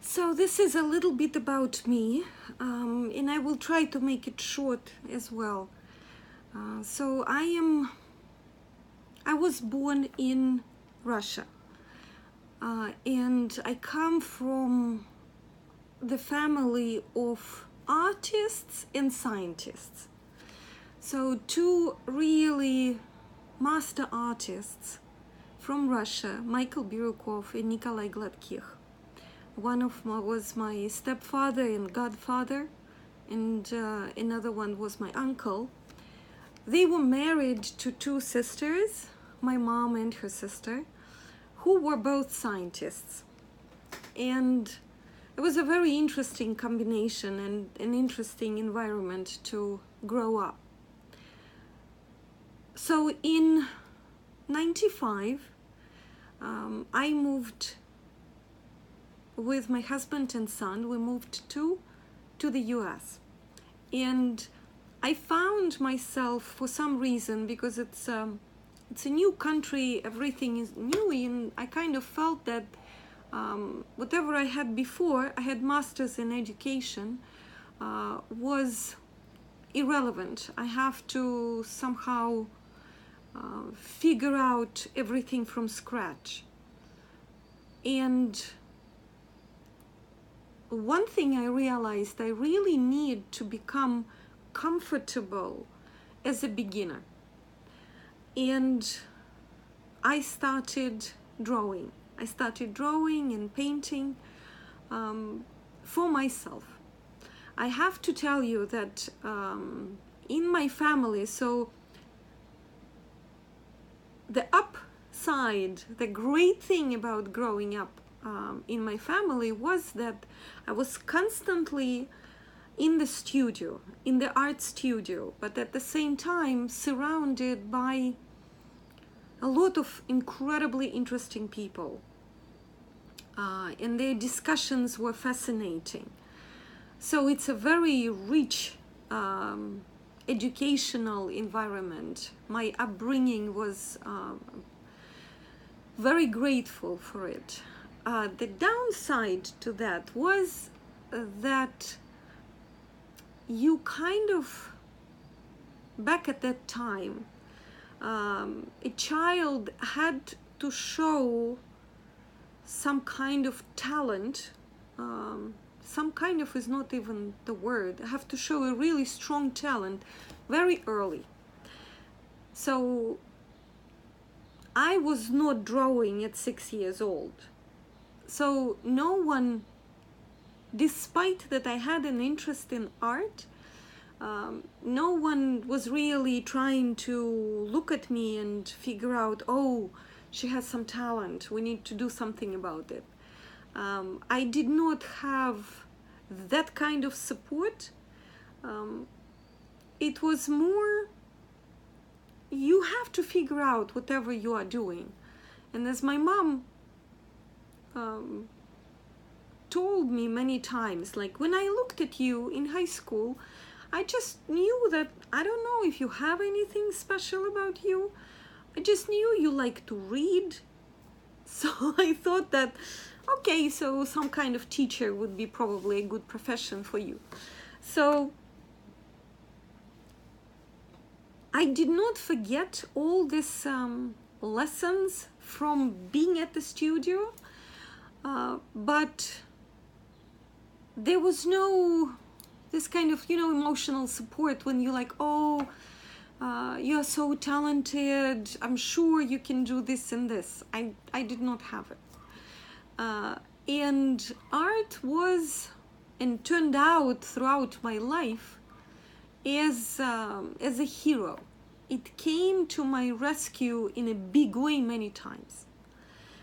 So this is a little bit about me, and I will try to make it short as well. I was born in Russia, and I come from the family of artists and scientists. So two really master artists from Russia, Michael Byrukov and Nikolai Gladkih. One of them was my stepfather and godfather, and another one was my uncle. They were married to two sisters, my mom and her sister, who were both scientists. And it was a very interesting combination and an interesting environment to grow up. So in 95, I moved with my husband and son. We moved to the US. And I found myself, for some reason, because it's a new country, everything is new, and I kind of felt that whatever I had before, I had masters in education, was irrelevant. I have to somehow figure out everything from scratch. And one thing I realized, I really need to become comfortable as a beginner. And I started drawing. I started drawing and painting for myself. I have to tell you that in my family, so the upside, the great thing about growing up in my family was that I was constantly in the studio, in the art studio, but at the same time surrounded by a lot of incredibly interesting people. And their discussions were fascinating. So it's a very rich educational environment. My upbringing was very grateful for it. The downside to that was that you kind of, back at that time, a child had to show some kind of talent. Some kind of is not even the word. I have to show a really strong talent very early. So I was not drawing at 6 years old. So no one, despite that I had an interest in art, no one was really trying to look at me and figure out, oh, she has some talent, we need to do something about it. I did not have that kind of support. It was more, you have to figure out whatever you are doing. And as my mom told me many times, like when I looked at you in high school, I just knew that, I don't know if you have anything special about you. I just knew you like to read. So I thought that, okay, so some kind of teacher would be probably a good profession for you. So I did not forget all these lessons from being at the studio, but there was no this kind of, emotional support when you're like, oh, you're so talented, I'm sure you can do this and this. I did not have it. And art was, and turned out throughout my life, as a hero. It came to my rescue in a big way many times.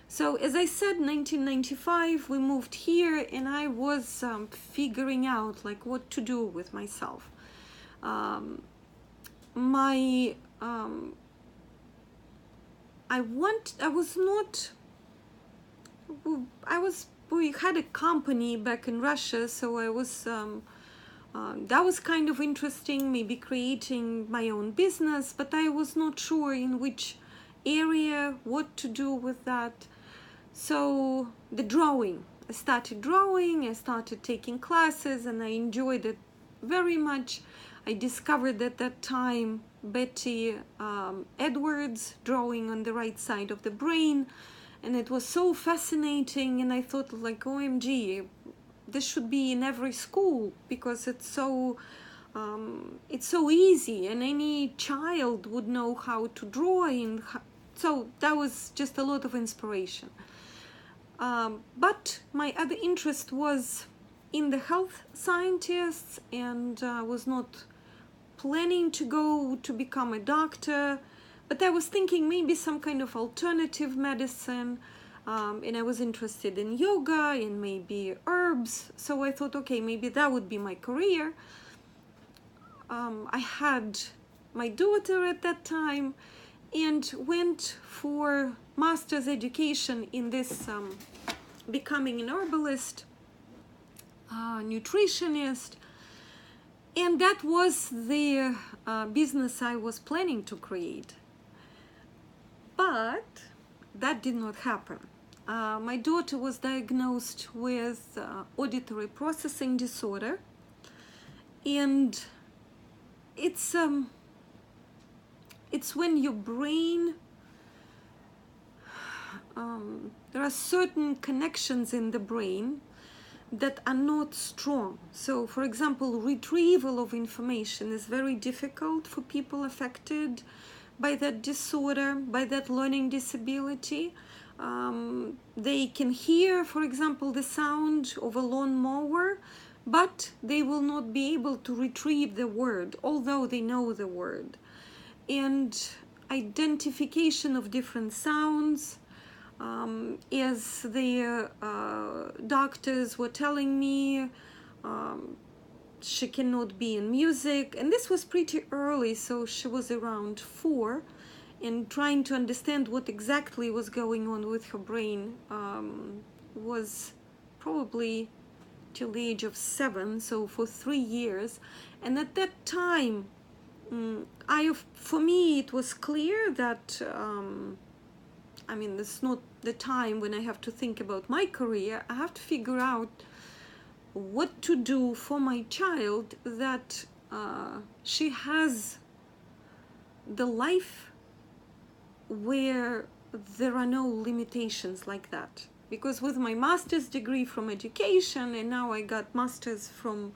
So as I said, 1995, we moved here, and I was figuring out like what to do with myself. We had a company back in Russia, so I was, that was kind of interesting, maybe creating my own business, but I was not sure in which area, what to do with that. So the drawing, I started drawing, I started taking classes, and I enjoyed it very much. I discovered at that time Betty Edwards, Drawing on the Right Side of the Brain, and it was so fascinating, and I thought, like, OMG, this should be in every school, because it's so easy, and any child would know how to draw, and so that was just a lot of inspiration. But my other interest was in the health scientists, and was not planning to go to become a doctor, but I was thinking maybe some kind of alternative medicine, and I was interested in yoga and maybe herbs, so I thought, okay, maybe that would be my career. I had my daughter at that time and went for master's education in this becoming an herbalist, nutritionist, and that was the business I was planning to create. But that did not happen. My daughter was diagnosed with auditory processing disorder, and it's when your brain, there are certain connections in the brain that are not strong. So, for example, retrieval of information is very difficult for people affected by that disorder, by that learning disability. They can hear, for example, the sound of a lawnmower, but they will not be able to retrieve the word, although they know the word. And identification of different sounds, as the doctors were telling me, she cannot be in music, and this was pretty early, so she was around 4, and trying to understand what exactly was going on with her brain was probably till the age of 7, so for 3 years. And at that time, for me it was clear that it's not the time when I have to think about my career. I have to figure out what to do for my child, that she has the life where there are no limitations like that. Because with my master's degree from education, and now I got master's from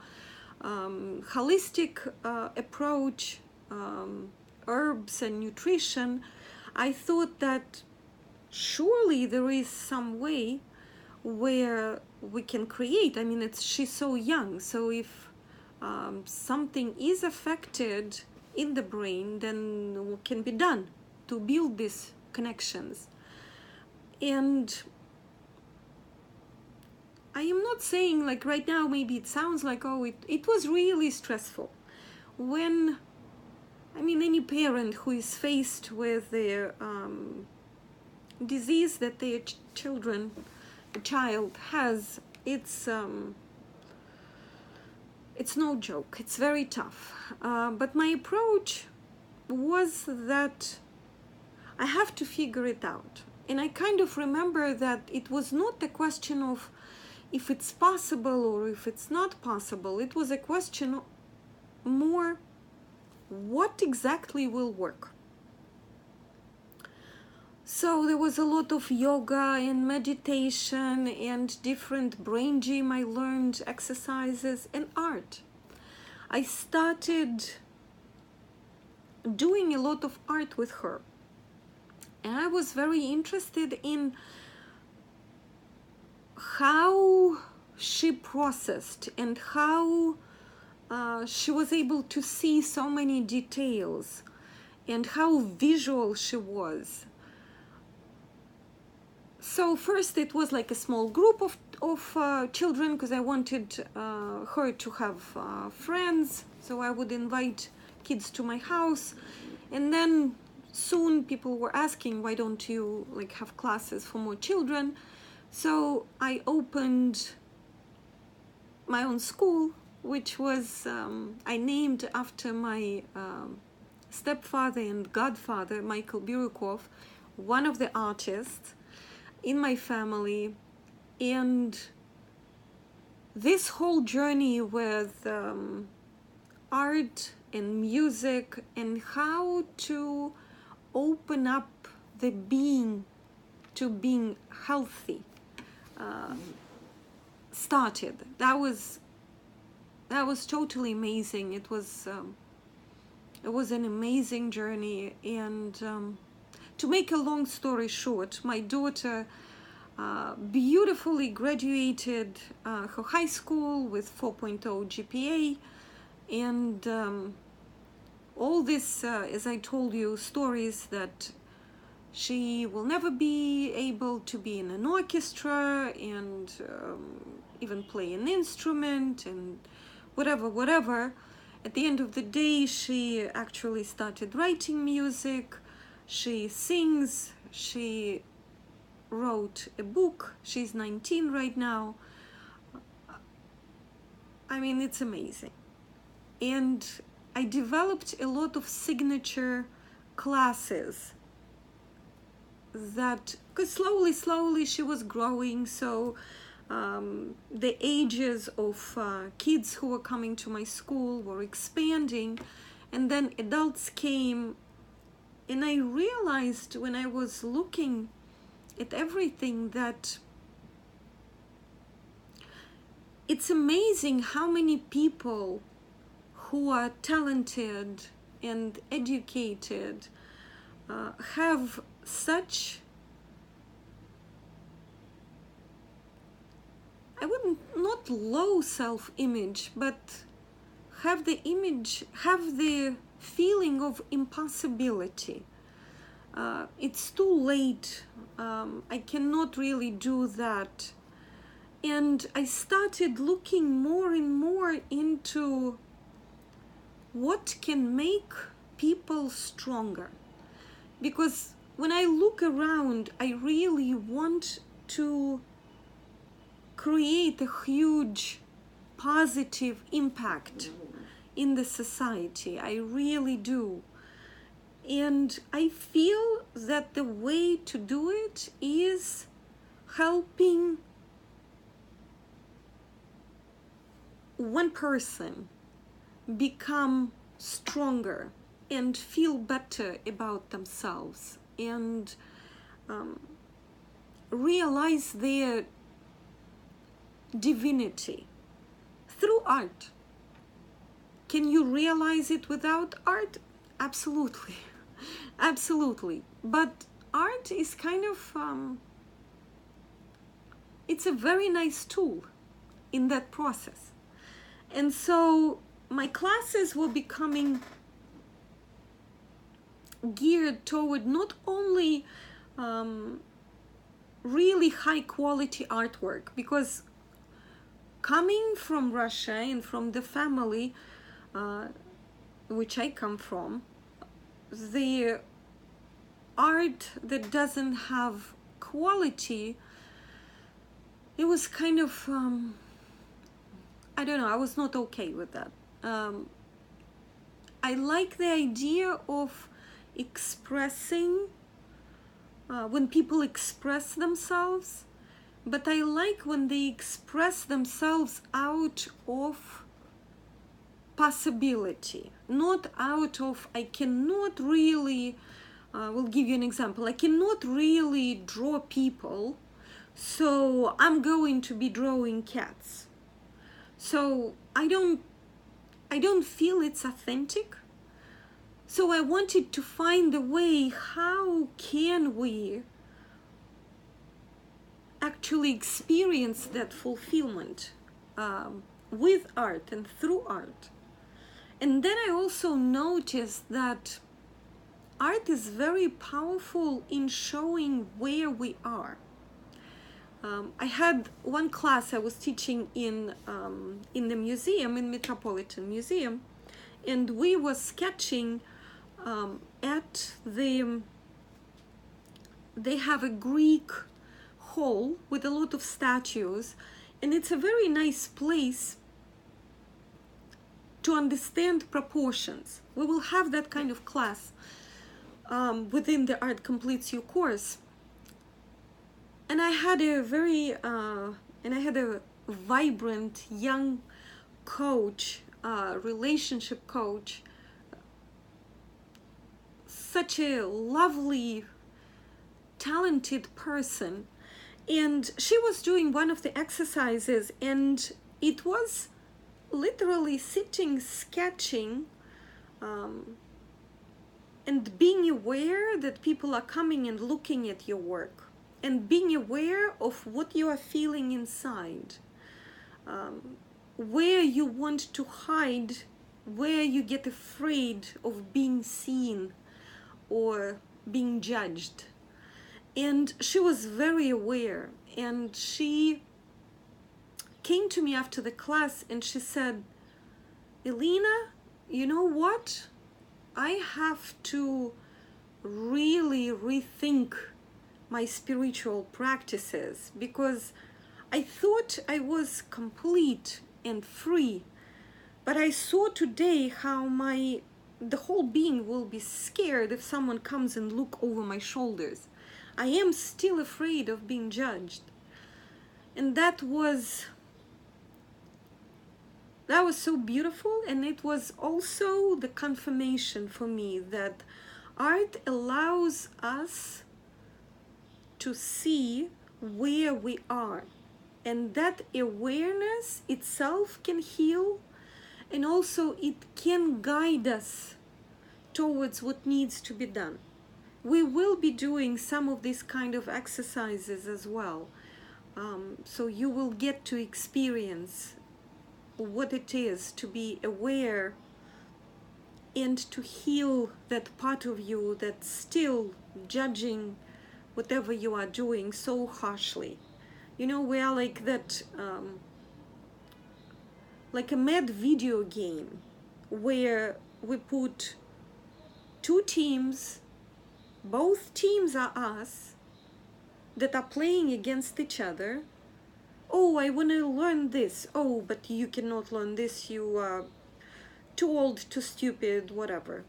holistic approach, herbs and nutrition, I thought that surely there is some way where we can create. She's so young, so if something is affected in the brain, then what can be done to build these connections? And I am not saying, like, right now maybe it sounds like, oh, it was really stressful. When, any parent who is faced with their disease that their child has, it's no joke. It's very tough. But my approach was that I have to figure it out. And I kind of remember that it was not a question of if it's possible or if it's not possible. It was a question more, what exactly will work? So there was a lot of yoga and meditation and different brain gym I learned, exercises, and art. I started doing a lot of art with her. And I was very interested in how she processed and how she was able to see so many details and how visual she was. So first it was like a small group of children, because I wanted her to have friends, so I would invite kids to my house. And then soon people were asking, why don't you have classes for more children? So I opened my own school, which was I named after my stepfather and godfather, Michael Burukov, one of the artists in my family. And this whole journey with art and music and how to open up the being to being healthy started. That was totally amazing. It was an amazing journey. And to make a long story short, my daughter beautifully graduated her high school with 4.0 GPA, and all this, as I told you, stories that she will never be able to be in an orchestra and even play an instrument and whatever. At the end of the day, she actually started writing music. She sings. She wrote a book. She's 19 right now. I mean, it's amazing. And I developed a lot of signature classes that, because slowly she was growing, so the ages of kids who were coming to my school were expanding, and then adults came, and I realized when I was looking at everything that it's amazing how many people who are talented and educated have such, I wouldn't, not low self-image, but have the feeling of impossibility. It's too late. I cannot really do that. And I started looking more and more into what can make people stronger. Because when I look around, I really want to create a huge positive impact in the society. I really do. And I feel that the way to do it is helping one person become stronger and feel better about themselves and realize their divinity through art. Can you realize it without art? Absolutely. Absolutely. But art is kind of it's a very nice tool in that process. And so my classes were becoming geared toward not only really high quality artwork, because coming from Russia and from the family which I come from, the art that doesn't have quality, it was kind of I don't know, I was not okay with that. I like the idea of expressing when people express themselves, but I like when they express themselves out of possibility, not out of, I cannot really, we'll give you an example, I cannot really draw people, so I'm going to be drawing cats. So I don't feel it's authentic. So I wanted to find a way, how can we actually experience that fulfillment with art and through art. And then I also noticed that art is very powerful in showing where we are. I had one class I was teaching in the museum, in Metropolitan Museum, and we were sketching at the, they have a Greek hall with a lot of statues, and it's a very nice place to understand proportions. We will have that kind of class within the Art Completes You course. And I had a vibrant young coach, relationship coach, such a lovely, talented person. And she was doing one of the exercises, and it was literally sitting, sketching, and being aware that people are coming and looking at your work, and being aware of what you are feeling inside, where you want to hide, where you get afraid of being seen or being judged. And she was very aware, and she came to me after the class and she said, Elena, you know what? I have to really rethink my spiritual practices, because I thought I was complete and free, but I saw today how the whole being will be scared if someone comes and look over my shoulders. I am still afraid of being judged. And that was so beautiful, and it was also the confirmation for me that art allows us to see where we are, and that awareness itself can heal, and also it can guide us towards what needs to be done. We will be doing some of these kind of exercises as well, so you will get to experience what it is to be aware and to heal that part of you that's still judging whatever you are doing so harshly. You know, we are like that, like a mad video game where we put two teams, both teams are us, that are playing against each other. Oh, I want to learn this. Oh, but you cannot learn this. You are too old, too stupid, whatever.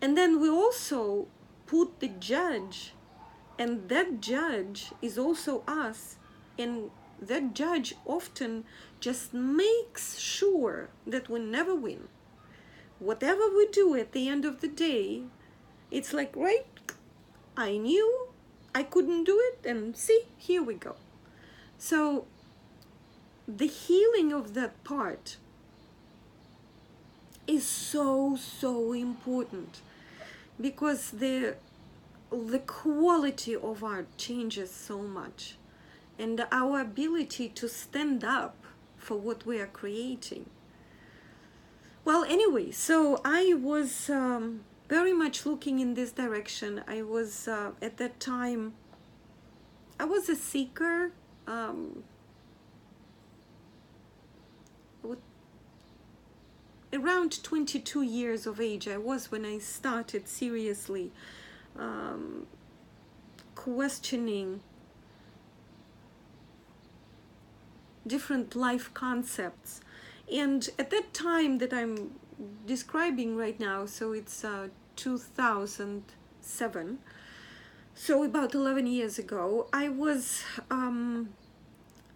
And then we also put the judge, and that judge is also us. And that judge often just makes sure that we never win. Whatever we do at the end of the day, it's like, right, I knew I couldn't do it, and see, here we go. So the healing of that part is so important, because the quality of art changes so much, and our ability to stand up for what we are creating. Well, anyway, so I was very much looking in this direction. I was at that time, I was a seeker. Around 22 years of age I was when I started seriously questioning different life concepts. And at that time that I'm describing right now, so it's 2007, so about 11 years ago, I was I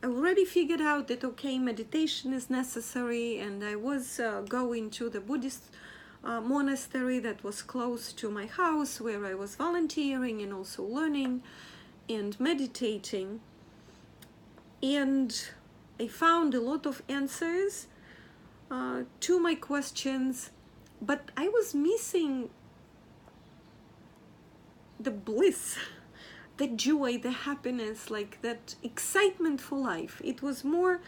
already figured out that, okay, meditation is necessary, and I was going to the Buddhist monastery that was close to my house, where I was volunteering and also learning and meditating. And I found a lot of answers to my questions, but I was missing the bliss, the joy, the happiness, like that excitement for life. It was more,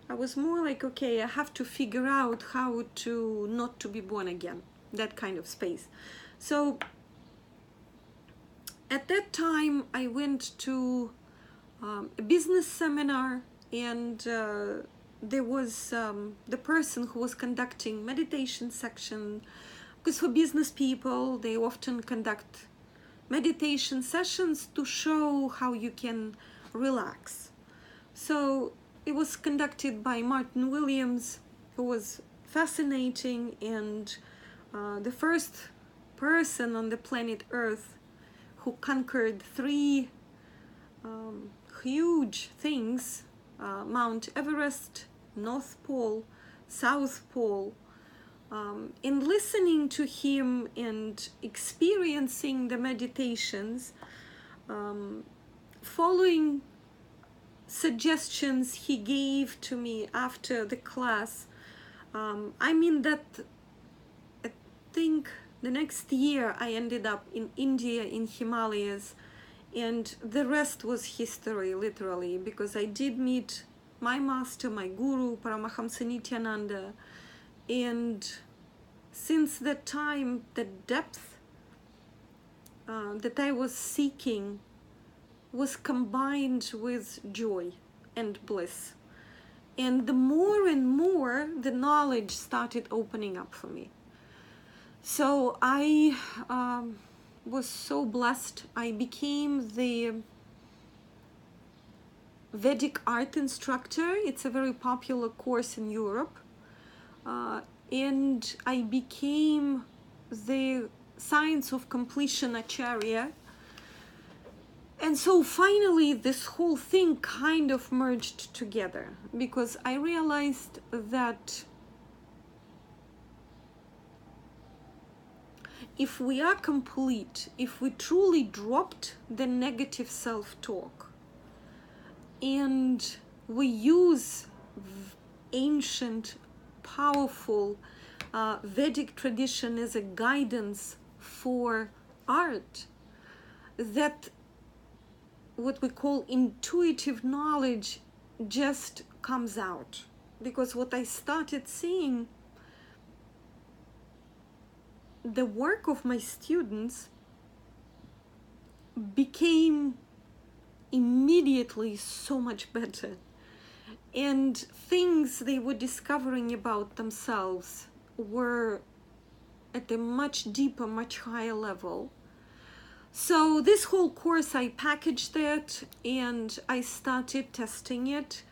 I was more like, okay, I have to figure out how to not to be born again, that kind of space. So at that time I went to a business seminar, and there was the person who was conducting meditation section, because for business people they often conduct meditation sessions to show how you can relax. So it was conducted by Martin Williams, who was fascinating, and the first person on the planet Earth who conquered three huge things, Mount Everest, North Pole, South Pole, in listening to him and experiencing the meditations, following suggestions he gave to me after the class. I mean that I think the next year I ended up in India, in Himalayas, and the rest was history, literally, because I did meet my master, my guru, Paramahamsa Nityananda, and since that time, the depth that I was seeking was combined with joy and bliss. And the more and more the knowledge started opening up for me. So I was so blessed. I became the Vedic art instructor. It's a very popular course in Europe. And I became the Science of Completion Acharya. And so finally this whole thing kind of merged together, because I realized that if we are complete, if we truly dropped the negative self-talk and we use ancient, powerful Vedic tradition as a guidance for art, that what we call intuitive knowledge just comes out. Because what I started seeing, the work of my students became immediately so much better, and things they were discovering about themselves were at a much deeper, much higher level. So this whole course, I packaged it and I started testing it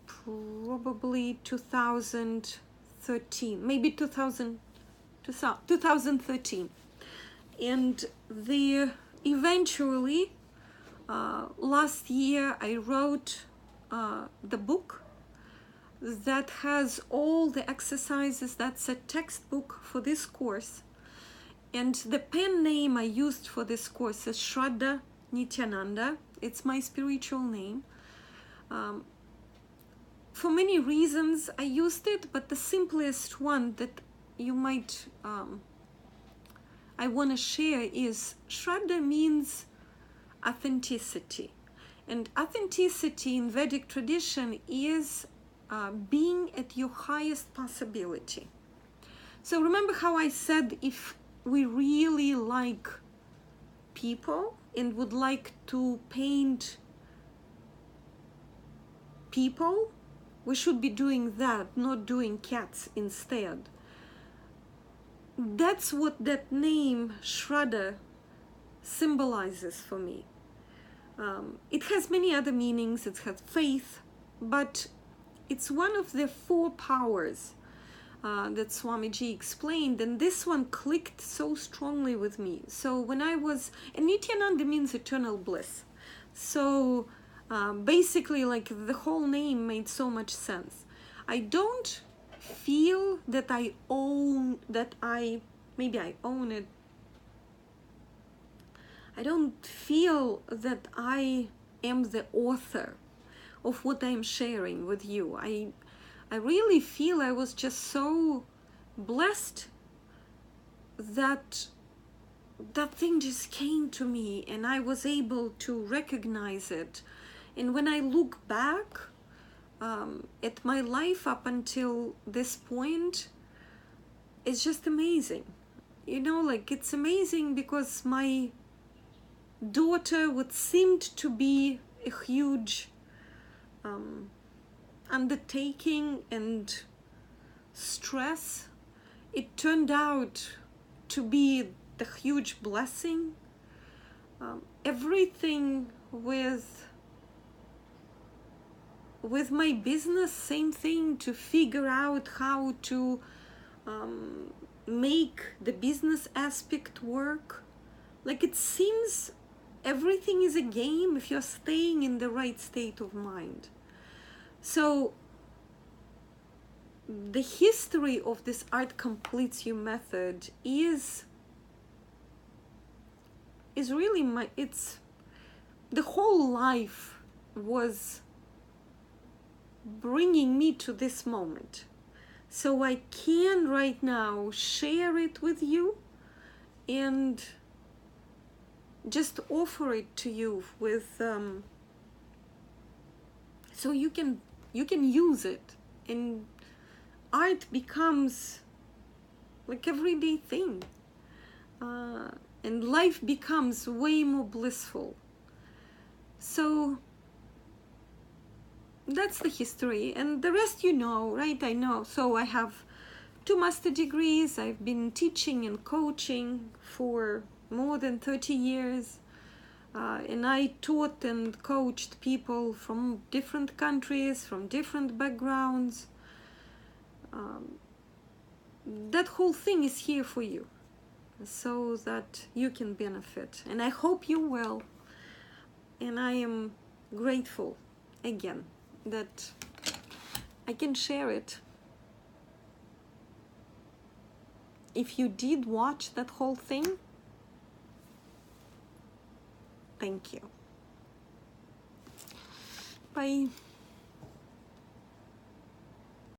probably 2013, maybe 2013. And eventually, last year, I wrote the book that has all the exercises. That's a textbook for this course. And the pen name I used for this course is Shraddha Nityananda. It's my spiritual name. For many reasons I used it, but the simplest one that you might, I want to share is Shraddha means authenticity. And authenticity in Vedic tradition is being at your highest possibility. So remember how I said if we really like people and would like to paint people, we should be doing that, not doing cats instead. That's what that name Shraddha symbolizes for me. It has many other meanings. It has faith, but it's one of the four powers that Swamiji explained, and this one clicked so strongly with me. So when I was, and Nityananda means eternal bliss. So basically, like, the whole name made so much sense. I don't feel that I own, maybe I own it. I don't feel that I am the author of what I'm sharing with you. I really feel I was just so blessed that that thing just came to me and I was able to recognize it. And when I look back at my life up until this point, it's just amazing. You know, like, it's amazing because my daughter, what seemed to be a huge undertaking and stress, it turned out to be the huge blessing. Everything with my business, same thing, to figure out how to make the business aspect work. Like, it seems everything is a game if you're staying in the right state of mind. So the history of this Art Completes You method is really it's the whole life was bringing me to this moment. So I can right now share it with you and just offer it to you with so you can use it, and art becomes like everyday thing, and life becomes way more blissful. So that's the history, and the rest you know, right? I know. So I have 2 master degrees. I've been teaching and coaching for more than 30 years. And I taught and coached people from different countries, from different backgrounds. That whole thing is here for you so that you can benefit. And I hope you will. And I am grateful again that I can share it. If you did watch that whole thing, thank you. Bye.